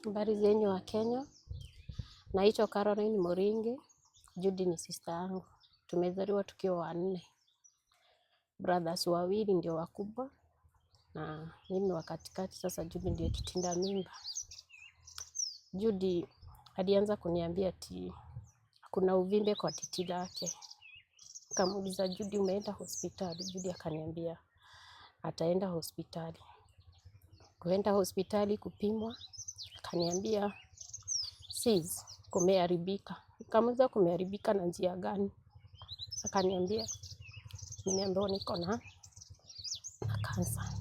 Habari zenyu wa Kenya. Naitwa Caroline Moringi. Judy ni sister yangu. Tumezaliwa tukiwa wanne. Brothers wawili ndio wakubwa na mimi wa katikati. Sasa Judy ndio kitinda mimba. Judy alianza kuniambia ati kuna uvimbe kwa titi lake. Nikamuuliza, Judy umeenda hospitali? Judy akaniambia ataenda hospitali. Kuenda hospitali kupimwa, akaniambia sis, kumeharibika. Nikamuuliza kumeharibika na njia gani? Akaniambia nimeambiwa niko na kansa.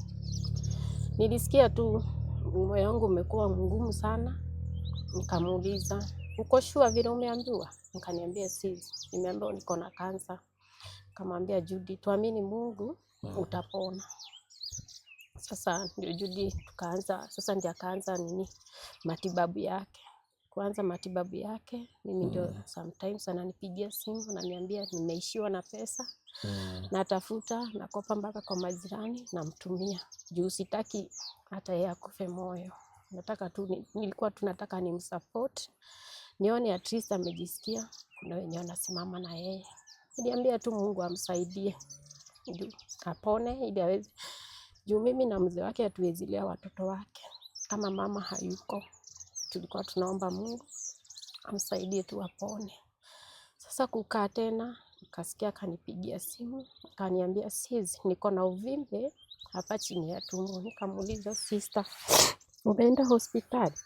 Nilisikia tu moyo wangu umekuwa mgumu sana. Nikamuuliza, uko sure vile umeambiwa? Akaniambia sis, nimeambiwa niko na kansa. Nikamwambia Judy, tuamini Mungu utapona. Sasa ndio Judy tukaanza, sasa ndio akaanza matibabu yake. Kuanza matibabu yake, mimi ndio sometimes ananipigia simu, ananiambia nimeishiwa na pesa. Natafuta, nakopa mpaka kwa majirani, namtumia. Juu sitaki hata yeye akufe moyo. Nataka tu, nilikuwa tunataka nimsupport. Nione at least amejisikia, kuna wenye wanasimama na yeye. Niliambia tu Mungu amsaidie. Juu apone, ili aweze. Juu mimi na mzee wake hatuwezi lea watoto wake kama mama hayuko. Tulikuwa tunaomba Mungu amsaidie tu apone. Sasa kukaa tena, nikasikia akanipigia simu, akaniambia sis, niko na uvimbe hapa chini ya tumbo. Nikamuuliza, sister, umeenda hospitali?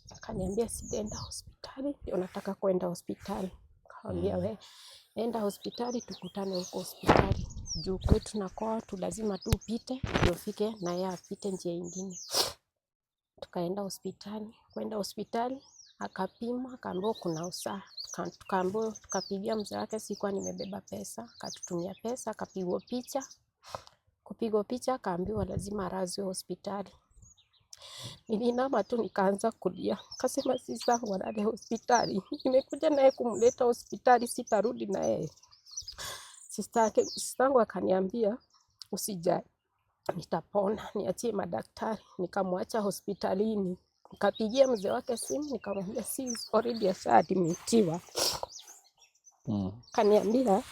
Akaniambia sijaenda hospitali, ndio nataka kwenda hospitali. Nikamwambia we, enda hospitali, tukutane huko hospitali. Juu kwetu na kwao tu lazima tu upite, ndio ufike na yeye apite njia ingine. Tukaenda hospitali. Kwenda hospitali, akapimwa, akaambiwa kuna usaha. Tukaambiwa, tukapigia mzee wake, sikuwa nimebeba pesa, akatutumia pesa, akapigwa picha. Kupigwa picha, akaambiwa lazima alazwe hospitali. Nilinama tu nikaanza kulia. Akasema sister alale hospitali. Nimekuja naye kumleta hospitali, sitarudi na yeye. Sister yangu akaniambia usijali, nitapona, niachie madaktari. Nikamwacha hospitalini. Nikapigia mzee wake simu, nikamwambia sis, already ashaadmitiwa. Kaniambia,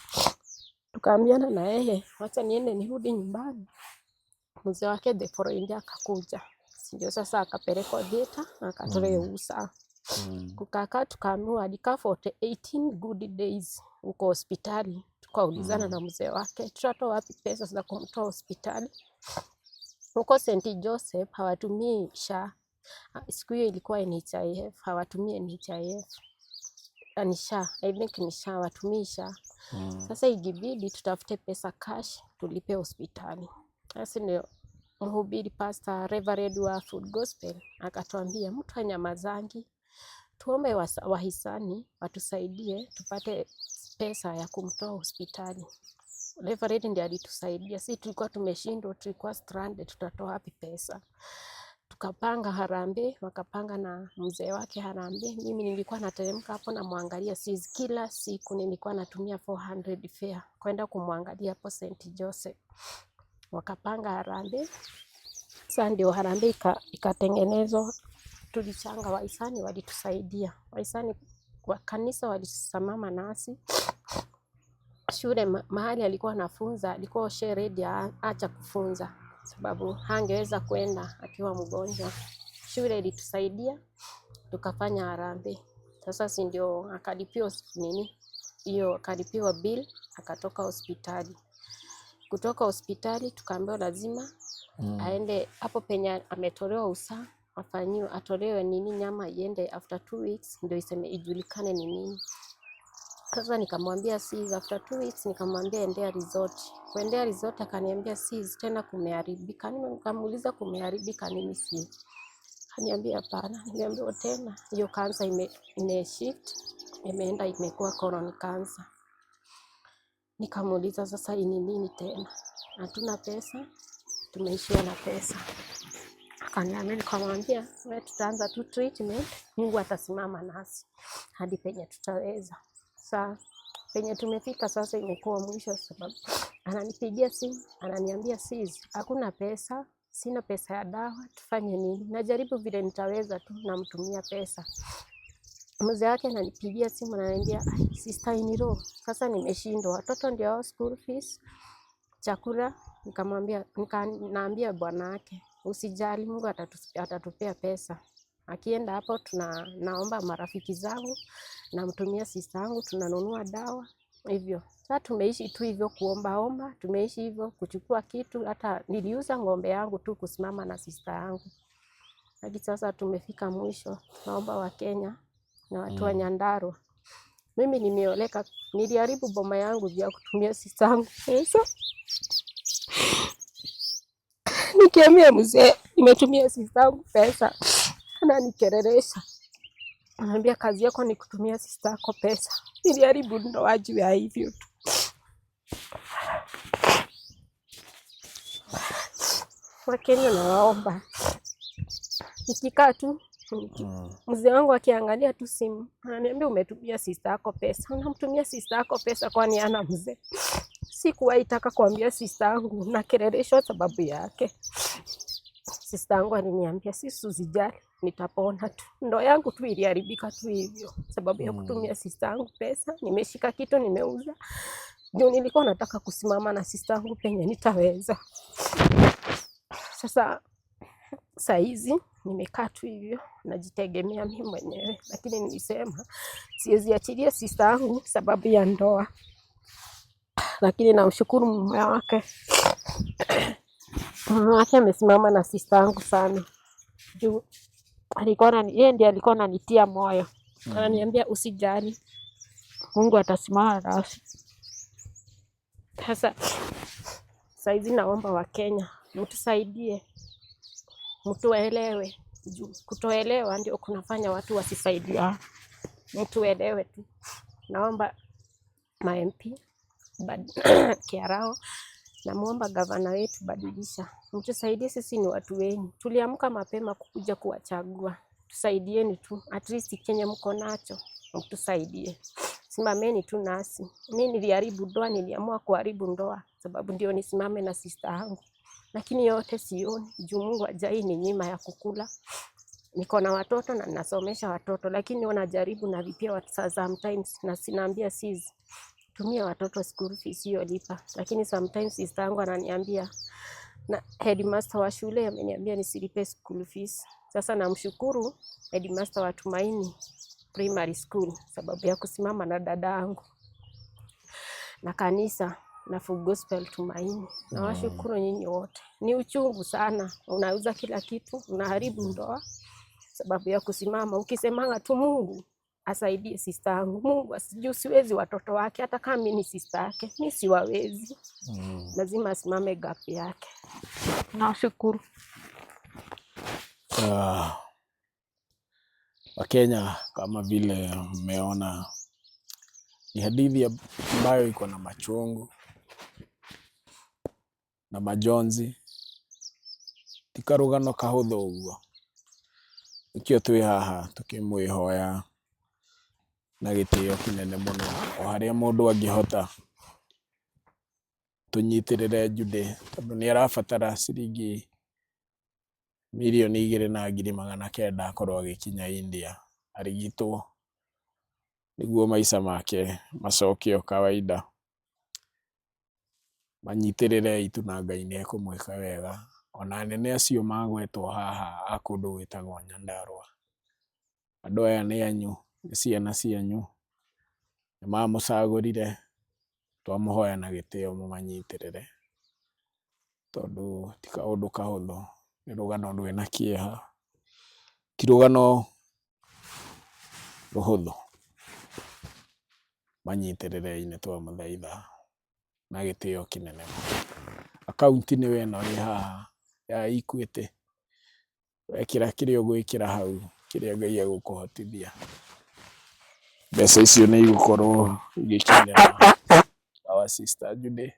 tukaambiana na yeye, wacha niende nirudi nyumbani. Mzee wake the following day akakuja. Ndio sasa akapelekwa theater, akatolewa usaha. Kukaa tukaambiwa alikaa for 18 good days huko hospitali. Tukaulizana na mzee wake, tutatoa wapi pesa za kumtoa hospitali? Huko St. Joseph hawatumii SHA. Siku hiyo ilikuwa NHIF, hawatumii NHIF. Ni SHA, I think ni SHA, hawatumii SHA. Sasa ikibidi tutafute pesa cash tulipe hospitali. Sasa ndio mhubiri pastor Reverend wa Food Gospel akatuambia mtu hanyamazangi, tuombe wahisani watusaidie tupate pesa ya kumtoa hospitali. Reverend ndiye alitusaidia. Sisi tulikuwa tumeshindwa, tulikuwa stranded, tutatoa wapi pesa? Tukapanga harambee, wakapanga na mzee wake harambee. Mimi nilikuwa nateremka hapo na muangalia sis, kila siku nilikuwa natumia 400 fare kwenda kumwangalia hapo St. Joseph. Wakapanga harambee. Sasa ndio harambee ikatengenezwa. Tulichanga, wahisani walitusaidia. Wahisani wa kanisa walisimama nasi. Shule mahali alikuwa anafunza, alikuwa ready acha kufunza sababu hangeweza kwenda akiwa mgonjwa. Shule ilitusaidia, tukafanya harambee. Sasa si ndio akalipiwa hiyo akalipiwa bill, akatoka hospitali. Kutoka hospitali tukaambiwa lazima aende hapo penye ametolewa usaha, atolewe nyama iende after 2 weeks ndio ijulikane ni nini. Sasa nikamwambia sis, after 2 weeks nikamwambia endea resort. Kuendea resort akaniambia sis, tena kumeharibika. Nikamuuliza kumeharibika nini sis? Akaniambia hapana. Nikamwambia tena hiyo kansa imeshift, imeenda imekuwa colon cancer. Nikamuuliza sasa ni nini tena? Hatuna pesa, tumeishiwa na pesa. Akaniambia, nikamwambia wewe tutaanza tu treatment, Mungu atasimama nasi hadi penye tutaweza. Sasa penye tumefika sasa imekuwa mwisho sababu ananipigia simu, ananiambia sis, hakuna pesa, sina pesa ya dawa, tufanye nini? Najaribu vile nitaweza tu, namtumia pesa. Mzee wake ananipigia simu ananiambia, sister in-law, sasa nimeshindwa, watoto ndio hao school fees, chakula. Naambia bwana wake, usijali, Mungu atatupea pesa. Akienda hapo naomba marafiki zangu, namtumia sister yangu, tunanunua dawa hivyo. Sasa tumeishi tu hivyo kuomba, tumeishi hivyo kuchukua kitu. Hata niliuza ng'ombe yangu tu kusimama na sister yangu. Hadi sasa tumefika mwisho. Naomba Wakenya na watu wa Nyandarua. Mimi nimeoleka, niliharibu boma yangu vya kutumia sister yangu pesa. Nikiambia mzee nimetumia sister yangu pesa, ananikelelesha. Ananiambia kazi yako ni kutumia sister yako pesa. Niliharibu ndoa juu ya hivyo tu. Wakenya nawaomba, nikikaa tu mzee wangu akiangalia tu simu ananiambia umetumia sister yako pesa. Unamtumia sister yako pesa kwani ana mzee? Sikuwahi taka kuambia sister yangu nakeleleshwa sababu yake. Sister yangu aliniambia sisi usijali, nitapona tu. Ndoa yangu tu iliharibika tu hivyo sababu ya kutumia sister yangu pesa. Nimeshika kitu nimeuza juu nilikuwa nataka kusimama na sister yangu penye nitaweza. Sasa saizi nimekaa tu hivyo, najitegemea mimi mwenyewe, lakini nilisema siwezi achilia sister yangu sababu ya ndoa. Lakini namshukuru mume wake. Mume wake amesimama na sister yangu sana. Juu yeye ndiye alikuwa ananitia moyo. Ananiambia usijali, Mungu atasimama nasi. Sasa saizi naomba Wakenya mtusaidie, mtuelewe. Kutoelewa ndio kunafanya watu wasisaidia. Mtuelewe tu. Naomba ma-MP Kiarao, namuomba gavana wetu badilisha. Mtusaidie, sisi ni watu wenyu. Tuliamka mapema kukuja kuwachagua. Tusaidieni tu, at least Kenya mko nacho. Mtusaidie. Simameni tu nasi. Mimi niliharibu ndoa, niliamua kuharibu ndoa sababu ndio nisimame na sister yangu. Lakini yote sioni, juu Mungu hajai ninyima ya kukula. Niko na watoto na ninasomesha watoto, lakini wanajaribu na vipia sometimes na sinaambia sisi tumia watoto school fees hiyo lipa. Lakini sometimes sister yangu ananiambia, na headmaster wa shule ameniambia nisilipe school fees. Sasa namshukuru headmaster wa Tumaini Primary School sababu ya kusimama na dada yangu. Na kanisa na Full Gospel Tumaini. Nawashukuru nyinyi wote. Ni uchungu sana. Unauza kila kitu, unaharibu ndoa sababu ya kusimama. Ukisemanga tu Mungu asaidie sister yangu, Mungu asijui siwezi watoto wake, hata kama mimi ni sister yake, mimi siwawezi. Lazima asimame gap yake. Nawashukuru. Wakenya kama vile mmeona ni hadithi ambayo iko na machungu na majonzi, ti karugano kahuthu uguo. Nikio twi haha tukimwihoya na gitio kinene muno o haria mundu angihota tunyitirire Judy tondu ni arabatara ciringi milioni 2,900,000 akorwo agikinya India arigitwo niguo maica make macokio kawaida. Manyitirire itu na Ngai ni ekumwika wega. Ona nene acio magwetwo haha a kundu gwitagwo Nyandarua, andu aya ni anyu, ni ciana cianyu, ni mamucagurire, twamuhoya na gitio mumanyitirire tondu ti kaundu kahuthu, ni rugano rwina kieha, ti rugano ruhuthu. Manyitirire ni twamuthaitha na gitio kinene. Akaunti ni wena ri haha ya Equity, wekira kiria ugwikira hau kiria Ngai egukuhotithia, mbeca icio ni igukorwo igikinyira our sister Judy.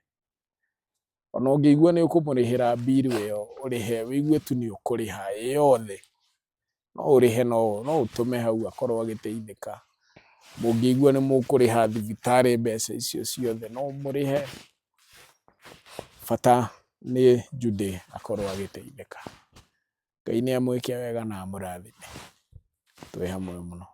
Ona ungiigua ni ukumurihira bill iyo urihe, wigue tu ni ukuriha yothe, no urihe, no utume hau akorwo agiteithika. Mungiigua ni mukuriha thibitari mbeca icio ciothe no murihe, bata nĩ Judy akorwo agĩteithĩka. Ngai nĩ amwĩke wega na amũrathime. Twĩ hamwe mũno.